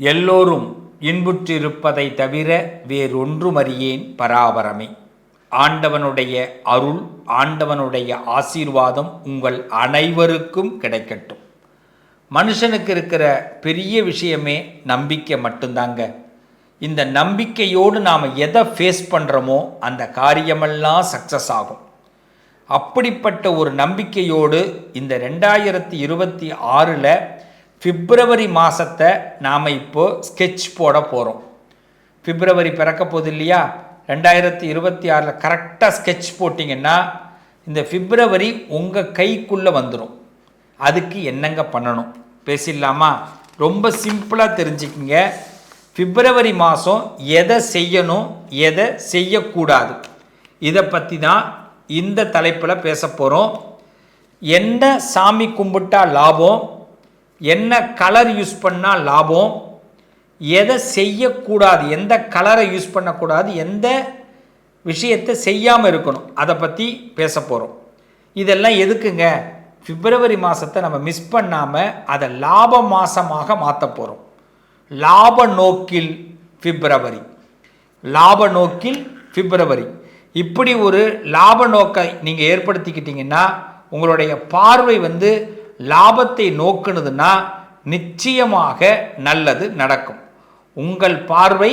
எல்லோரும் இன்புற்றிருப்பதை தவிர வேறொன்றுமறியேன் பராபரமே. ஆண்டவனுடைய அருள், ஆண்டவனுடைய ஆசீர்வாதம் உங்கள் அனைவருக்கும் கிடைக்கட்டும். மனுஷனுக்கு இருக்கிற பெரிய விஷயமே நம்பிக்கை மட்டும்தாங்க. இந்த நம்பிக்கையோடு நாம் எதை ஃபேஸ் பண்ணுறோமோ அந்த காரியமெல்லாம் சக்ஸஸ் ஆகும். அப்படிப்பட்ட ஒரு நம்பிக்கையோடு இந்த 2026 பிப்ரவரி மாதத்தை நாம் இப்போது ஸ்கெட்ச் போட போகிறோம். பிப்ரவரி பிறக்க போகுது இல்லையா? 2026 கரெக்டாக ஸ்கெட்ச் போட்டிங்கன்னா இந்த பிப்ரவரி உங்கள் கைக்குள்ளே வந்துடும். அதுக்கு என்னங்க பண்ணணும் பேசிடலாமா? ரொம்ப சிம்பிளாக தெரிஞ்சுக்கிங்க. பிப்ரவரி மாதம் எதை செய்யணும், எதை செய்யக்கூடாது, இதை பற்றி தான் இந்த தலைப்பில் பேச போகிறோம். என்ன சாமி கும்பிட்டா லாபம், என்ன கலர் யூஸ் பண்ணால் லாபம், எதை செய்யக்கூடாது, எந்த கலரை யூஸ் பண்ணக்கூடாது, எந்த விஷயத்தை செய்யாமல் இருக்கணும், அதை பற்றி பேச போகிறோம். இதெல்லாம் எதுக்குங்க? பிப்ரவரி மாதத்தை நம்ம மிஸ் பண்ணாமல் அதை லாப மாதமாக மாற்ற போகிறோம். லாப நோக்கில் பிப்ரவரி, லாப நோக்கில் பிப்ரவரி. இப்படி ஒரு லாப நோக்கை நீங்கள் ஏற்படுத்திக்கிட்டீங்கன்னா உங்களுடைய பார்வை லாபத்தை நோக்குனதுன்னா நிச்சயமாக நல்லது நடக்கும். உங்கள் பார்வை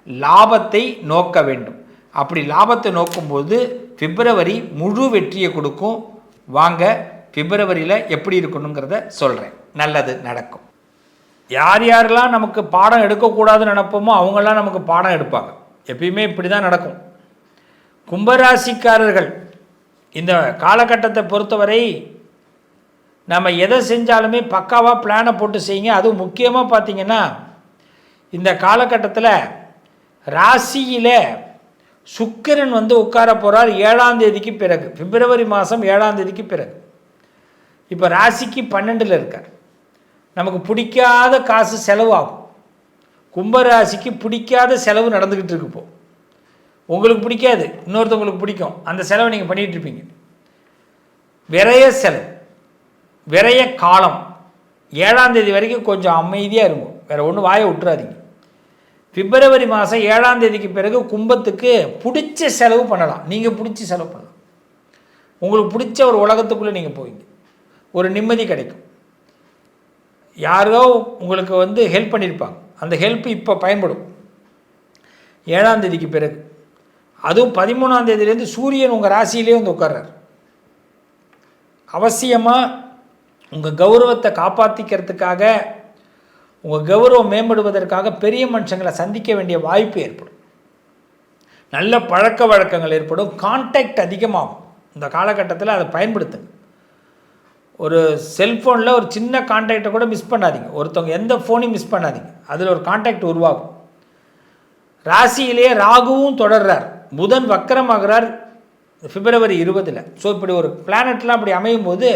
லாபத்தை நோக்க வேண்டும். அப்படி லாபத்தை நோக்கும்போது பிப்ரவரி முழு வெற்றியை கொடுக்கும். வாங்க பிப்ரவரியில் எப்படி இருக்கணுங்கிறத சொல்கிறேன். நல்லது நடக்கும். யார் யாரெல்லாம் நமக்கு பாடம் எடுக்கக்கூடாதுன்னு நினைப்போமோ அவங்களாம் நமக்கு பாடம் எடுப்பாங்க. எப்பயுமே இப்படி தான் நடக்கும். கும்பராசிக்காரர்கள் இந்த காலகட்டத்தை பொறுத்தவரை நம்ம எதை செஞ்சாலுமே பக்காவாக பிளானை போட்டு செய்யுங்க. அதுவும் முக்கியமாக பார்த்திங்கன்னா இந்த காலகட்டத்தில் ராசியில் சுக்கிரன் உட்கார போகிறார் 7ஆம் தேதிக்கு பிறகு, பிப்ரவரி மாதம் 7ஆம் தேதிக்கு பிறகு. இப்போ ராசிக்கு 12ல் இருக்கார். நமக்கு பிடிக்காத காசு செலவாகும். கும்பராசிக்கு பிடிக்காத செலவு நடந்துக்கிட்டு இருக்கு. இப்போது உங்களுக்கு பிடிக்காது, இன்னொருத்தவங்களுக்கு பிடிக்கும். அந்த செலவை நீங்கள் பண்ணிகிட்டு இருப்பீங்க. விரைய செலவு, விரைய காலம் 7ஆம் தேதி வரைக்கும் கொஞ்சம் அமைதியாக இருக்கும். வேறு ஒன்றும் வாயை விட்டுறாதீங்க. பிப்ரவரி மாதம் 7ஆம் தேதிக்கு பிறகு கும்பத்துக்கு பிடிச்ச செலவு பண்ணலாம். நீங்கள் பிடிச்ச செலவு பண்ணலாம். உங்களுக்கு பிடிச்ச ஒரு உலகத்துக்குள்ளே நீங்கள் போவீங்க. ஒரு நிம்மதி கிடைக்கும். யாரோ உங்களுக்கு ஹெல்ப் பண்ணியிருப்பாங்க. அந்த ஹெல்ப் இப்போ பயன்படும் 7ஆம் தேதிக்கு பிறகு. அதுவும் 13ஆம் தேதியிலேருந்து சூரியன் உங்கள் ராசியிலே உட்கார்றார். அவசியமாக உங்கள் கௌரவத்தை காப்பாற்றிக்கிறதுக்காக, உங்கள் கௌரவம் மேம்படுவதற்காக பெரிய மனுஷங்களை சந்திக்க வேண்டிய வாய்ப்பு ஏற்படும். நல்ல பழக்க வழக்கங்கள் ஏற்படும். கான்டாக்ட் அதிகமாகும். இந்த காலகட்டத்தில் அதை பயன்படுத்துங்க. ஒரு செல்ஃபோனில் ஒரு சின்ன கான்டாக்டை கூட மிஸ் பண்ணாதீங்க. ஒருத்தவங்க எந்த ஃபோனையும் மிஸ் பண்ணாதீங்க. அதில் ஒரு கான்டாக்ட் உருவாகும். ராசியிலேயே ராகுவும் தொடர்றார். புதன் வக்கரமாகிறார் பிப்ரவரி 20. ஸோ இப்படி ஒரு பிளானட்லாம் அப்படி அமையும் போது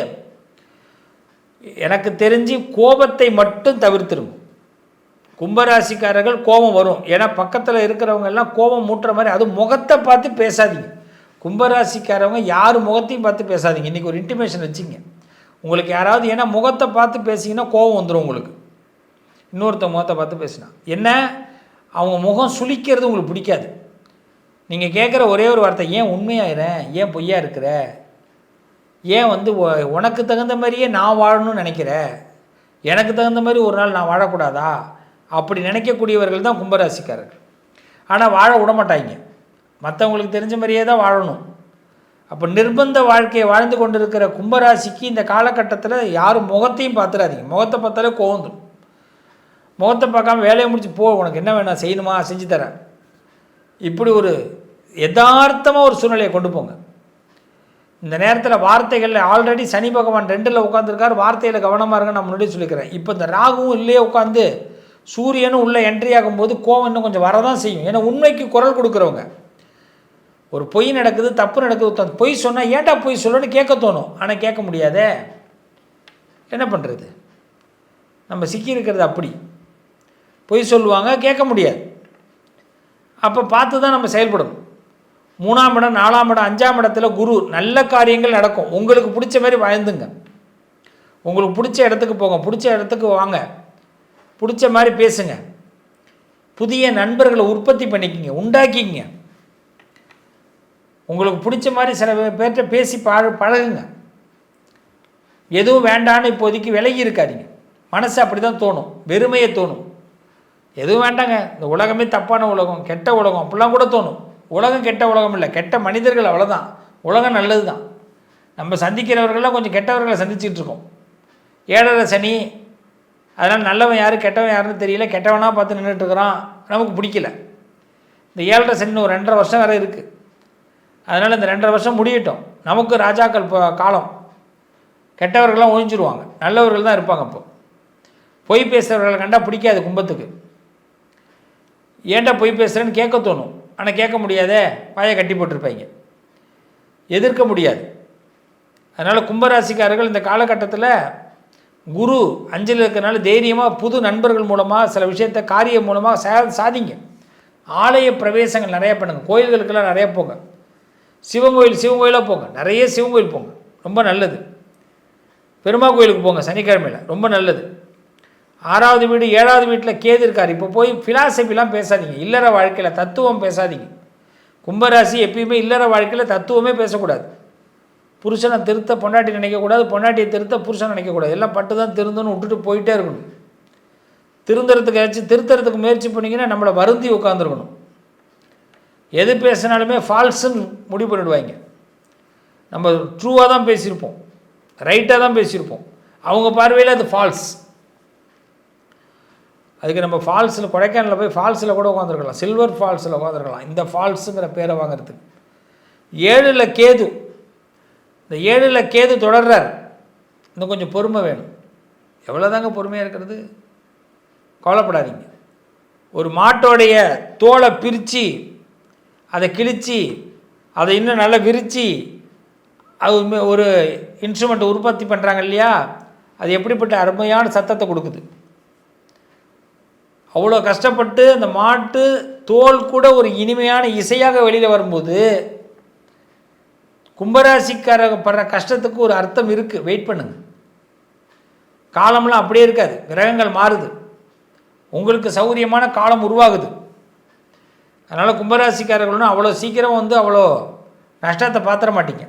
எனக்கு தெரிஞ்சு கோபத்தை மட்டும் தவிர்த்துருங்க. கும்பராசிக்காரர்கள் கோபம் வரும். ஏன்னா பக்கத்தில் இருக்கிறவங்க எல்லாம் கோபம் மூட்டுற மாதிரி, அது முகத்தை பார்த்து பேசாதீங்க. கும்பராசிக்காரவங்க யார் முகத்தையும் பார்த்து பேசாதீங்க. இன்றைக்கி ஒரு இன்டிமேஷன் வச்சுங்க. உங்களுக்கு யாராவது, ஏன்னா முகத்தை பார்த்து பேசிங்கன்னா கோபம் வந்துடும் உங்களுக்கு. இன்னொருத்த முகத்தை பார்த்து பேசினா என்ன, அவங்க முகம் சுளிக்கிறது உங்களுக்கு பிடிக்காது. நீங்கள் கேட்குற ஒரே ஒரு வார்த்தை, ஏன் உண்மையாயிரேன், ஏன் பொய்யா இருக்கிற, ஏன் உனக்கு தகுந்த மாதிரியே நான் வாழணும்னு நினைக்கிற, எனக்கு தகுந்த மாதிரி ஒரு நாள் நான் வாழக்கூடாதா, அப்படி நினைக்கக்கூடியவர்கள் தான் கும்பராசிக்காரர்கள். ஆனால் வாழ விடமாட்டாங்க. மற்றவங்களுக்கு தெரிஞ்ச மாதிரியே தான் வாழணும். அப்போ நிர்பந்த வாழ்க்கையை வாழ்ந்து கொண்டு இருக்கிற கும்பராசிக்கு இந்த காலகட்டத்தில் யாரும் முகத்தையும் பார்த்துடாதீங்க. முகத்தை பார்த்தாலே கோவந்துடும். முகத்தை பார்க்காம வேலையை முடிச்சு போ, உனக்கு என்ன வேணும் செய்யணுமா செஞ்சு தரேன், இப்படி ஒரு யதார்த்தமாக ஒரு சூழ்நிலையை கொண்டு போங்க. இந்த நேரத்தில் வார்த்தைகளில் ஆல்ரெடி சனி பகவான் 2ல் உட்காந்துருக்கார். வார்த்தையில் கவனமாக இருங்க. நான் முன்னாடி சொல்லிக்கிறேன். இப்போ இந்த ராகுவும் இல்லையே உட்காந்து சூரியனும் உள்ளே என்ட்ரி ஆகும்போது கோவம் இன்னும் கொஞ்சம் வரதான் செய்யும். ஏன்னா உண்மைக்கு குரல் கொடுக்குறவங்க. ஒரு பொய் நடக்குது, தப்பு நடக்குது, பொய் சொன்னால் ஏன்டா பொய் சொல்லணும்னு கேட்க தோணும். ஆனால் கேட்க முடியாதே, என்ன பண்ணுறது? நம்ம சிக்கி இருக்கிறது அப்படி. பொய் சொல்லுவாங்க, கேட்க முடியாது. அப்போ பார்த்து தான் நம்ம செயல்படணும். 3ஆம் இடம், 4ஆம் இடம், 5ஆம் இடத்துல குரு. நல்ல காரியங்கள் நடக்கும். உங்களுக்கு பிடிச்ச மாதிரி வாழ்ந்துங்க. உங்களுக்கு பிடிச்ச இடத்துக்கு போங்க, பிடிச்ச இடத்துக்கு வாங்க. பிடிச்ச மாதிரி பேசுங்க, புதிய நண்பர்களை உற்பத்தி பண்ணிக்கிங்க, உண்டாக்கிங்க. உங்களுக்கு பிடிச்ச மாதிரி சில பேர்கிட்ட பேசி பழகுங்க. எதுவும் வேண்டான்னு இப்போதைக்கு விலகி இருக்காதீங்க. மனசு அப்படி தான் தோணும், வெறுமையை தோணும். எதுவும் வேண்டாங்க, இந்த உலகமே தப்பான உலகம், கெட்ட உலகம் அப்படிலாம் கூட தோணும். உலகம் கெட்ட உலகம் இல்லை, கெட்ட மனிதர்கள், அவ்வளோதான். உலகம் நல்லது தான். நம்ம சந்திக்கிறவர்கள்லாம் கொஞ்சம் கெட்டவர்களை சந்திச்சுட்டு இருக்கோம். 7.5 சனி, அதனால் நல்லவன் யார் கெட்டவன் யாருன்னு தெரியல, கெட்டவனாக பார்த்து நின்றுட்டுருக்குறான், நமக்கு பிடிக்கல. இந்த 7.5 சனின்னு ஒரு 2.5 வருஷம் வேறு இருக்குது. அதனால் இந்த 2.5 வருஷம் முடியட்டும். நமக்கு ராஜாக்கள் காலம். கெட்டவர்கள்லாம் ஒழிஞ்சிருவாங்க, நல்லவர்கள் தான் இருப்பாங்க. அப்போ பொய் பேசுகிறவர்களை கண்டால் பிடிக்காது கும்பத்துக்கு. ஏன்டா பொய் பேசுகிறேன்னு கேட்க தோணும், ஆனால் கேட்க முடியாதே, வாயை கட்டி போட்டிருப்பாங்க, எதிர்க்க முடியாது. அதனால் கும்பராசிக்காரர்கள் இந்த காலகட்டத்தில் குரு அஞ்சல் இருக்கிறனால தைரியமாக புது நண்பர்கள் மூலமாக சில விஷயத்தை காரியம் மூலமாக சாதிங்க. ஆலய பிரவேசங்கள் நிறையா பண்ணுங்கள், கோயில்களுக்கெல்லாம் நிறையா போங்க. சிவங்கோயிலாக போங்க, நிறைய சிவங்கோயில் போங்க, ரொம்ப நல்லது. பெருமாள் கோயிலுக்கு போங்க சனிக்கிழமையில், ரொம்ப நல்லது. 6வது வீடு 7வது வீட்டில் கேது இருக்கார். இப்போ போய் ஃபிலாசபிலாம் பேசாதீங்க, இல்லற வாழ்க்கையில் தத்துவம் பேசாதீங்க. கும்பராசி எப்பயுமே இல்லற வாழ்க்கையில் தத்துவமே பேசக்கூடாது. புருஷனை திருத்த பொண்டாட்டி நினைக்கக்கூடாது, பொண்டாட்டியை திருத்த புருஷனை நினைக்கக்கூடாது. எல்லாம் பட்டு தான் திருந்தன்னு விட்டுட்டு போயிட்டே இருக்கணும். திருத்தறதுக்கு முயற்சி பண்ணிங்கன்னா நம்மளை வருந்தி உட்காந்துருக்கணும். எது பேசினாலுமே ஃபால்ஸுன்னு முடிவு பண்ணிவிடுவாங்க. நம்ம ட்ரூவாக தான் பேசியிருப்போம், ரைட்டாக தான் பேசியிருப்போம், அவங்க பார்வையில் அது ஃபால்ஸ். அதுக்கு நம்ம ஃபால்ஸில், கொடைக்கானலில் போய் ஃபால்ஸில் கூட உட்காந்துருக்கலாம், சில்வர் ஃபால்ஸில் உட்காந்துருக்கலாம், இந்த ஃபால்ஸுங்கிற பேரை வாங்கிறதுக்கு. 7ல் கேது, இந்த 7ல் கேது தொடர்றார். இன்னும் கொஞ்சம் பொறுமை வேணும். எவ்வளோதாங்க பொறுமையாக இருக்கிறது? கவலைப்படாதீங்க. ஒரு மாட்டோடைய தோலை பிரித்து அதை கிழித்து அதை இன்னும் நல்லா விரித்து அது ஒரு இன்ஸ்ட்ருமெண்ட் உற்பத்தி பண்ணுறாங்க இல்லையா, அது எப்படிப்பட்ட அருமையான சத்தத்தை கொடுக்குது. அவ்வளோ கஷ்டப்பட்டு அந்த மாட்டு தோல் கூட ஒரு இனிமையான இசையாக வெளியில் வரும்போது கும்பராசிக்காரங்க படுற கஷ்டத்துக்கு ஒரு அர்த்தம் இருக்குது. வெயிட் பண்ணுங்க, காலம்லாம் அப்படியே இருக்காது, கிரகங்கள் மாறுது, உங்களுக்கு சௌகரியமான காலம் உருவாகுது. அதனால் கும்பராசிக்காரர்களும் அவ்வளோ சீக்கிரம் அவ்வளோ நஷ்டத்தை பார்த்துட மாட்டீங்க.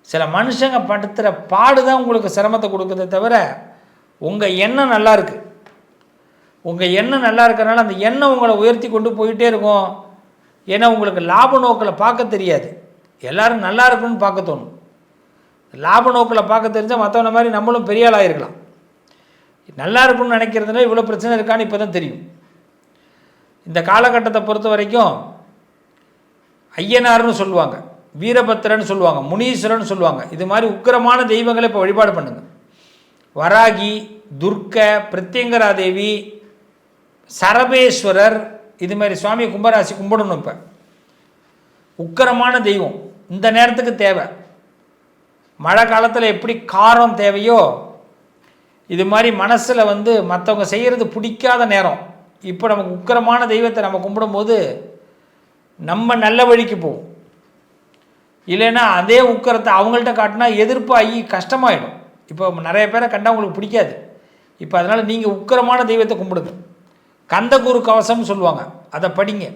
சில மனுஷங்க படுத்துகிற பாடு தான் உங்களுக்கு சிரமத்தை கொடுக்குறதே தவிர உங்கள் எண்ணம் நல்லா இருக்குது. உங்கள் எண்ணம் நல்லா இருக்கிறனால அந்த எண்ணம் உங்களை உயர்த்தி கொண்டு போயிட்டே இருக்கும். ஏன்னா உங்களுக்கு லாப நோக்கில் பார்க்க தெரியாது, எல்லோரும் நல்லா இருக்குன்னு பார்க்க தோணும். லாப நோக்கில் பார்க்க தெரிஞ்சால் மற்றவன மாதிரி நம்மளும் பெரிய ஆளாக இருக்கலாம். நல்லா இருக்குன்னு நினைக்கிறதுனால இவ்வளோ பிரச்சனை இருக்கான்னு இப்போ தான் தெரியும். இந்த காலகட்டத்தை பொறுத்த வரைக்கும் ஐயனார்னு சொல்லுவாங்க, வீரபத்திரன்னு சொல்லுவாங்க, முனீஸ்வரன் சொல்லுவாங்க. இது மாதிரி உக்கிரமான தெய்வங்களை இப்போ வழிபாடு பண்ணுங்கள். வராகி, துர்க்க, பிரத்யங்கராதேவி, சரபேஸ்வரர், இது மாதிரி சுவாமி கும்பராசி கும்பிடணும். இப்போ உக்கிரமான தெய்வம் இந்த நேரத்துக்கு தேவை. மழை காலத்தில் எப்படி காரம் தேவையோ இது மாதிரி மனசில் மற்றவங்க செய்கிறது பிடிக்காத நேரம். இப்போ நமக்கு உக்கிரமான தெய்வத்தை நம்ம கும்பிடும்போது நம்ம நல்ல வழிக்கு போவோம். இல்லைன்னா அதே உக்கிரத்தை அவங்கள்ட்ட காட்டினா எதிர்ப்பாகி கஷ்டமாயிடும். இப்போ நிறைய பேரை கண்டால் உங்களுக்கு பிடிக்காது. இப்போ அதனால் நீங்கள் உக்கிரமான தெய்வத்தை கும்பிடுங்க. கந்தகுரு கவசம்னு சொல்லுவாங்க, அதை படிங்க.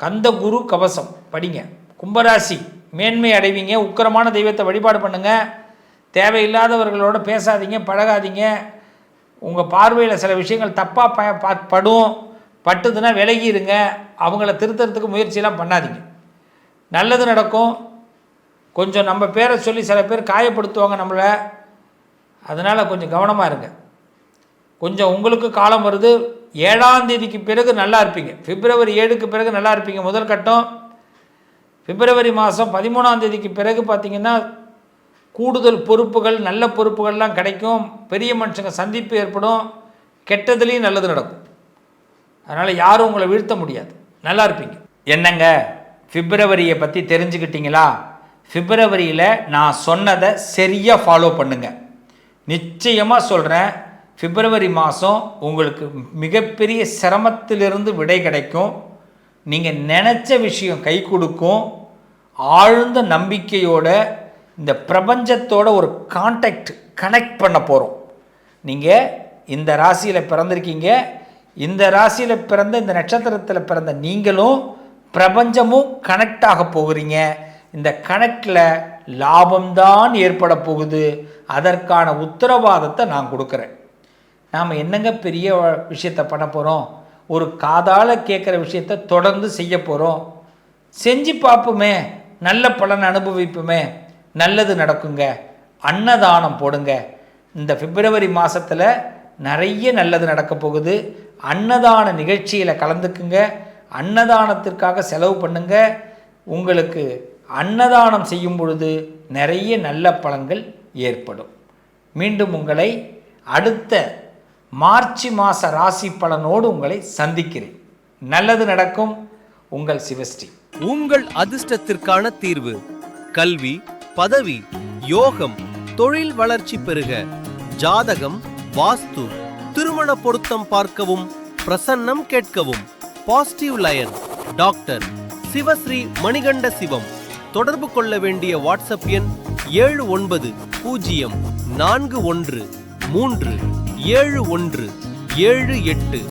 கந்தகுரு கவசம் படிங்க. கும்பராசி மேன்மை அடைவீங்க. உக்கிரமான தெய்வத்தை வழிபாடு பண்ணுங்கள். தேவையில்லாதவர்களோட பேசாதீங்க, பழகாதீங்க. உங்கள் பார்வையில் சில விஷயங்கள் தப்பாக பட்டுதுன்னா விலகி இருங்க. அவங்கள திருத்துறதுக்கு முயற்சியெல்லாம் பண்ணாதீங்க. நல்லது நடக்கும். கொஞ்சம் நம்ம பேரை சொல்லி சில பேர் காயப்படுத்துவாங்க நம்மளை, அதனால் கொஞ்சம் கவனமாக இருங்க. கொஞ்சம் உங்களுக்கு காலம் வருது. 7ஆம் தேதிக்கு பிறகு நல்லா இருப்பீங்க. பிப்ரவரி 7க்கு பிறகு நல்லா இருப்பீங்க. முதல் கட்டம் பிப்ரவரி மாதம் 13ஆம் தேதிக்கு பிறகு பார்த்திங்கன்னா கூடுதல் பொறுப்புகள், நல்ல பொறுப்புகள்லாம் கிடைக்கும். பெரிய மனுஷங்க சந்திப்பு ஏற்படும். கெட்டதுலேயும் நல்லது நடக்கும். அதனால் யாரும் உங்களை வீழ்த்த முடியாது, நல்லா இருப்பீங்க. என்னங்க பிப்ரவரியை பற்றி தெரிஞ்சுக்கிட்டீங்களா? பிப்ரவரியில் நான் சொன்னதை சரியாக ஃபாலோ பண்ணுங்கள். நிச்சயமாக சொல்கிறேன், பிப்ரவரி மாதம் உங்களுக்கு மிகப்பெரிய சிரமத்திலிருந்து விடை கிடைக்கும். நீங்கள் நினச்ச விஷயம் கை கொடுக்கும். ஆழ்ந்த நம்பிக்கையோட இந்த பிரபஞ்சத்தோட ஒரு கனெக்ட் பண்ண போகிறோம். நீங்கள் இந்த ராசியில் பிறந்திருக்கீங்க. இந்த ராசியில் பிறந்த, இந்த நட்சத்திரத்தில் பிறந்த நீங்களும் பிரபஞ்சமும் கனெக்ட் ஆக போகிறீங்க. இந்த கனெக்டில் லாபம்தான் ஏற்பட போகுது. அதற்கான உத்தரவாதத்தை நான் கொடுக்குறேன். நாம் என்னங்க பெரிய விஷயத்தை பண்ண போகிறோம்? ஒரு காதால் கேட்குற விஷயத்தை தொடர்ந்து செய்ய போகிறோம். செஞ்சு பார்ப்போமே, நல்ல பலன் அனுபவிப்புமே, நல்லது நடக்குங்க. அன்னதானம் போடுங்க. இந்த பிப்ரவரி மாதத்தில் நிறைய நல்லது நடக்க போகுது. அன்னதான நிகழ்ச்சியில் கலந்துக்குங்க. அன்னதானத்திற்காக செலவு பண்ணுங்க. உங்களுக்கு அன்னதானம் செய்யும் பொழுது நிறைய நல்ல பலன்கள் ஏற்படும். மீண்டும் உங்களை அடுத்த மார்ச் மாத ராசி பலனோடு உங்களை சந்திக்கிறேன். நல்லது நடக்கும். உங்கள் சிவஸ்ரீ. உங்கள் அதிர்ஷ்டத்திற்கான தீர்வு: கல்வி, பதவி, யோகம், தொழில் வளர்ச்சி பெருக. ஜாதகம், வாஸ்து, திருமண பொருத்தம் பார்க்கவும், பிரசன்னம் கேட்கவும். Positive lion doctor Sivasri Manikanda Sivam. தொடர்பு கொள்ள வேண்டிய வாட்ஸ்அப் எண் 7904137178.